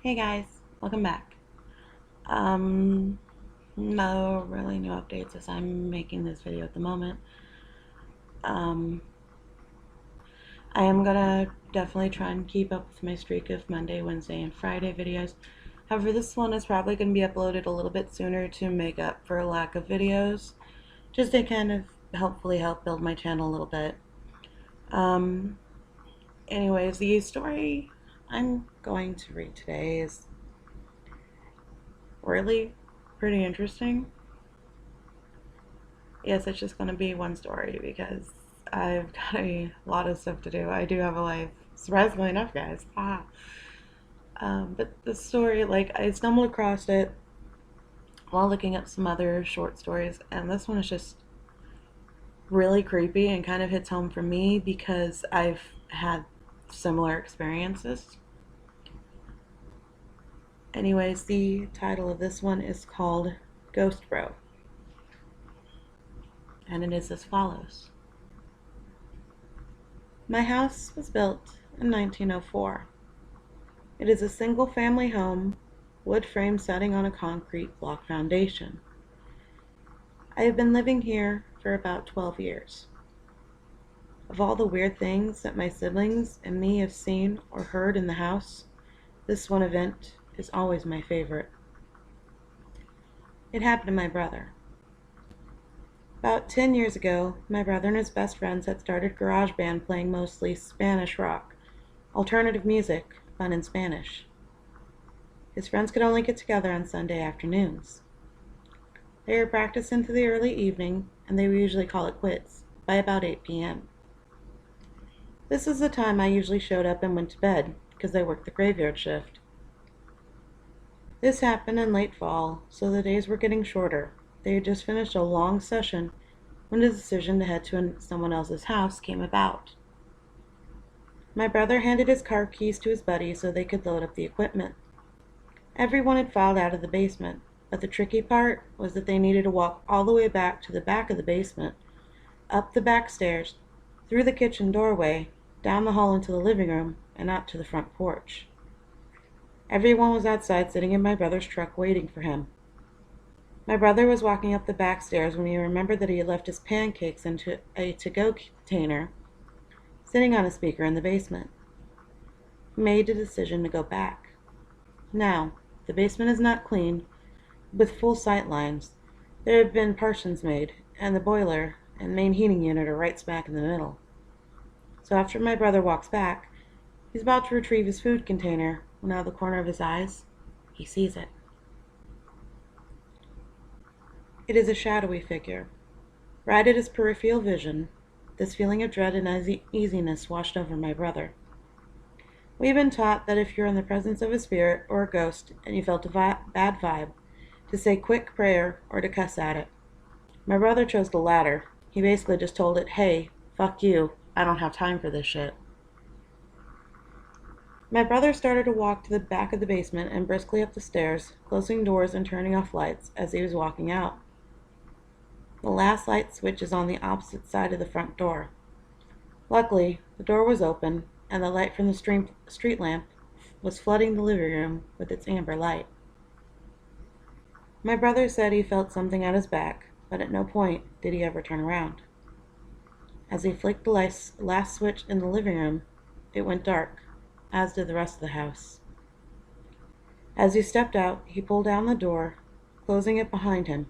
Hey guys, welcome back. No really new updates as I'm making this video at the moment. Um, I am gonna definitely try and keep up with my streak of Monday, Wednesday, and Friday videos. However, this one is probably going to be uploaded a little bit sooner to make up for a lack of videos, just to kind of hopefully help build my channel a little bit. Um, Anyways, the story I'm going to read today is really pretty interesting. Yes, it's just going to be one story because I've got a lot of stuff to do. I do have a life. Surprisingly enough, guys. But the story, like, I stumbled across it while looking up some other short stories, and this one is just really creepy and kind of hits home for me because I've had similar experiences. Anyways, the title of this one is called Ghost Bro, and it is as follows. My house was built in 1904. It is a single-family home, wood frame setting on a concrete block foundation. I have been living here for about 12 years. Of all the weird things that my siblings and me have seen or heard in the house, this one event is always my favorite. It happened to my brother. About 10 years ago, my brother and his best friends had started a garage band playing mostly Spanish rock, alternative music, fun in Spanish. His friends could only get together on Sunday afternoons. They would practice into the early evening, and they would usually call it quits by about 8 p.m. This is the time I usually showed up and went to bed, because I worked the graveyard shift. This happened in late fall, so the days were getting shorter. They had just finished a long session when the decision to head to someone else's house came about. My brother handed his car keys to his buddy so they could load up the equipment. Everyone had filed out of the basement, but the tricky part was that they needed to walk all the way back to the back of the basement, up the back stairs, through the kitchen doorway, down the hall into the living room, and out to the front porch. Everyone was outside sitting in my brother's truck waiting for him. My brother was walking up the back stairs when he remembered that he had left his pancakes into a to-go container sitting on a speaker in the basement. He made the decision to go back. Now, the basement is not clean, with full sight lines. There have been partitions made, and the boiler and main heating unit are right smack in the middle. So after my brother walks back, he's about to retrieve his food container when out of the corner of his eyes, he sees it. It is a shadowy figure. Right at his peripheral vision, this feeling of dread and uneasiness washed over my brother. We've been taught that if you're in the presence of a spirit or a ghost and you felt a bad vibe, to say quick prayer or to cuss at it. My brother chose the latter. He basically just told it, hey, fuck you, I don't have time for this shit. My brother started to walk to the back of the basement and briskly up the stairs, closing doors and turning off lights as he was walking out. The last light switch is on the opposite side of the front door. Luckily, the door was open, and the light from the street lamp was flooding the living room with its amber light. My brother said he felt something at his back, but at no point did he ever turn around. As he flicked the last switch in the living room, it went dark, as did the rest of the house. As he stepped out, he pulled down the door, closing it behind him.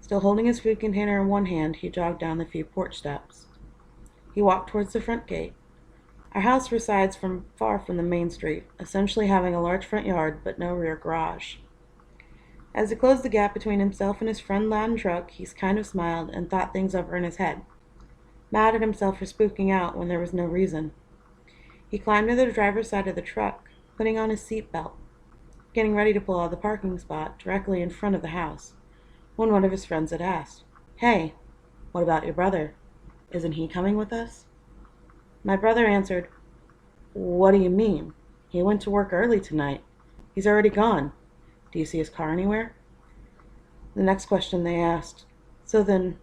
Still holding his food container in one hand, he jogged down the few porch steps. He walked towards the front gate. Our house resides far from the main street, essentially having a large front yard but no rear garage. As he closed the gap between himself and his friend-laden truck, he kind of smiled and thought things over in his head, mad at himself for spooking out when there was no reason. He climbed to the driver's side of the truck, putting on his seatbelt, getting ready to pull out of the parking spot directly in front of the house, when one of his friends had asked, "Hey, what about your brother? Isn't he coming with us?" My brother answered, "What do you mean? He went to work early tonight. He's already gone. Do you see his car anywhere?" The next question they asked, "So then,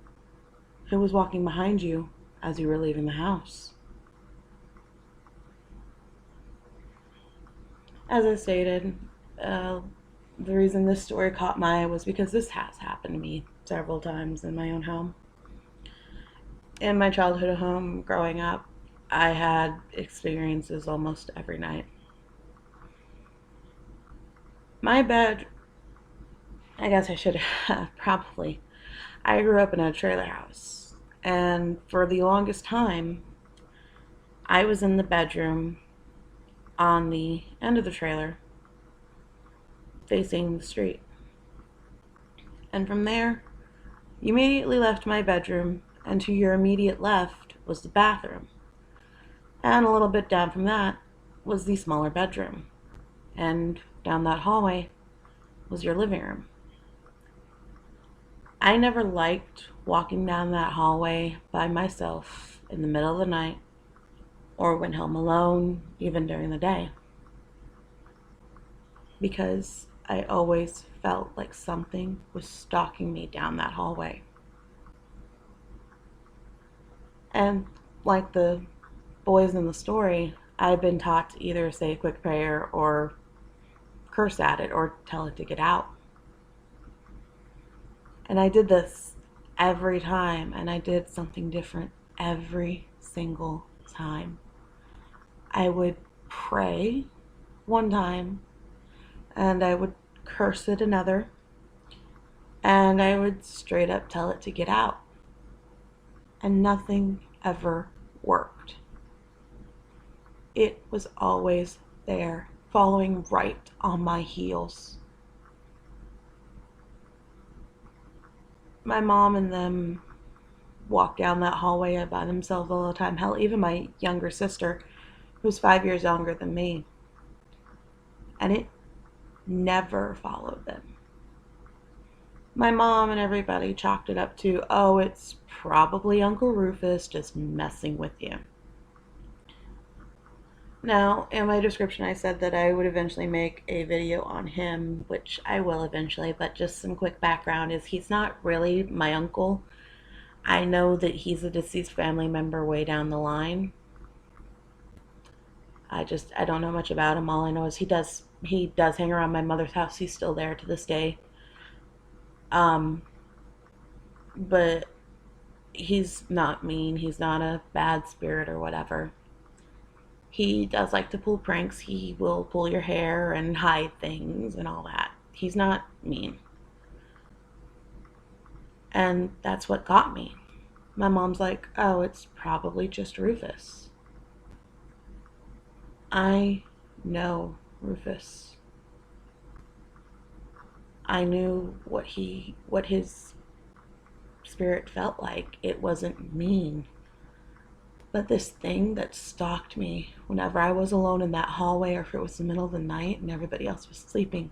who was walking behind you as you were leaving the house?" As I stated, The reason this story caught my eye was because this has happened to me several times in my own home. In my childhood home growing up, I had experiences almost every night. My bed, I guess I should have probably. I grew up in a trailer house, and for the longest time, I was in the bedroom on the end of the trailer facing the street. And from there, you immediately left my bedroom, and to your immediate left was the bathroom. And a little bit down from that was the smaller bedroom. And down that hallway was your living room. I never liked walking down that hallway by myself in the middle of the night or went home alone, even during the day, because I always felt like something was stalking me down that hallway. And like the boys in the story, I've been taught to either say a quick prayer or curse at it or tell it to get out. And I did this every time, and I did something different every single time. I would pray one time, and I would curse it another, and I would straight up tell it to get out. And nothing ever worked. It was always there, following right on my heels. My mom and them walk down that hallway by themselves all the time. Hell, even my younger sister, who's 5 years younger than me. And it never followed them. My mom and everybody chalked it up to, oh, it's probably Uncle Rufus just messing with you. Now, in my description, I said that I would eventually make a video on him, which I will eventually, but just some quick background is he's not really my uncle. I know that he's a deceased family member way down the line. I don't know much about him. All I know is he does hang around my mother's house. He's still there to this day. But he's not mean. He's not a bad spirit or whatever. He does like to pull pranks. He will pull your hair and hide things and all that. He's not mean. And that's what got me. My mom's like, oh, it's probably just Rufus. I know Rufus. I knew what his spirit felt like. It wasn't mean. But this thing that stalked me whenever I was alone in that hallway, or if it was the middle of the night and everybody else was sleeping,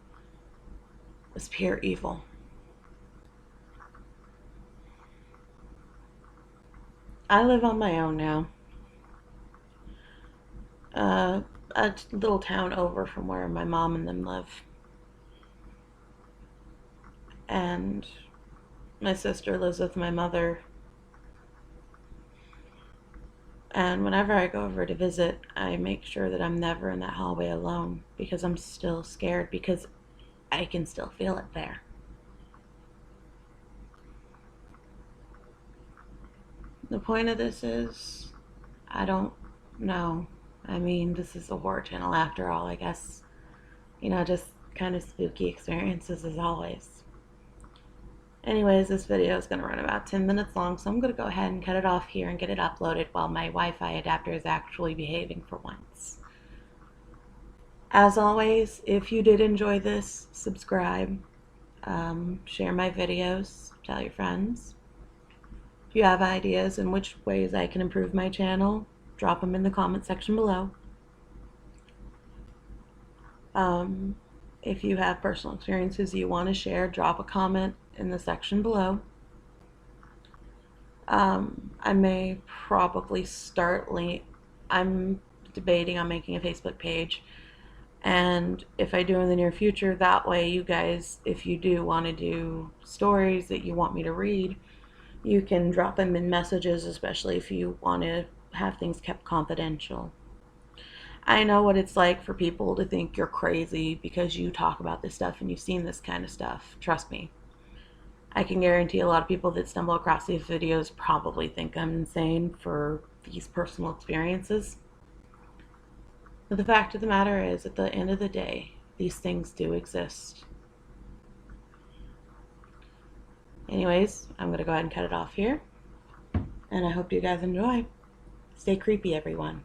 was pure evil. I live on my own now. A little town over from where my mom and them live. And my sister lives with my mother. And whenever I go over to visit, I make sure that I'm never in that hallway alone, because I'm still scared, because I can still feel it there. The point of this is, I don't know. I mean, this is a horror channel after all, I guess. Just kind of spooky experiences as always. Anyways, this video is going to run about 10 minutes long, so I'm going to go ahead and cut it off here and get it uploaded while my Wi-Fi adapter is actually behaving for once. As always, if you did enjoy this, subscribe, share my videos, tell your friends. If you have ideas in which ways I can improve my channel, drop them in the comment section below. If you have personal experiences you want to share, drop a comment in the section below. I may probably I'm debating on making a Facebook page, and if I do in the near future, that way you guys, if you do want to do stories that you want me to read, you can drop them in messages, especially if you want to have things kept confidential. I know what it's like for people to think you're crazy because you talk about this stuff and you've seen this kind of stuff. Trust me. I can guarantee a lot of people that stumble across these videos probably think I'm insane for these personal experiences. But the fact of the matter is, at the end of the day, these things do exist. Anyways, I'm going to go ahead and cut it off here. And I hope you guys enjoy. Stay creepy, everyone.